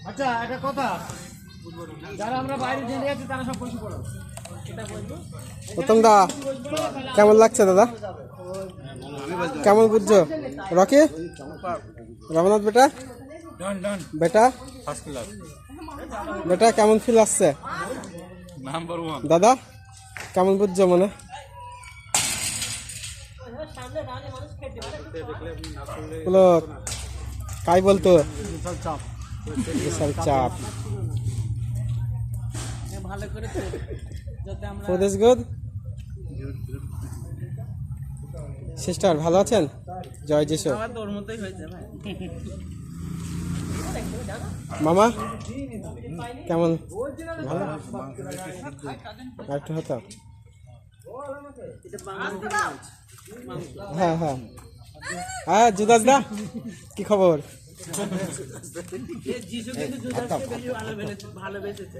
আচ্ছা একটা কথা, যারা আমরা বাইরে জেনে যাচ্ছি তারা সব বসে পড়ো। প্রথম দা কেমন লাগছে দাদা? কেমন বুঝছো? রকি রঘুনাথ বেটা বেটা বেটা কেমন ফিল আসছে? দাদা কেমন বুঝছো মনে? কাই বলতো বিশাল চাপ। সিস্টার ভালো আছেন? জয় যিশু। মামা কেমন? ভালো? একটু হতো। হ্যাঁ হ্যাঁ হ্যাঁ জুদাস দা কি খবর? ভালোবেসেছে।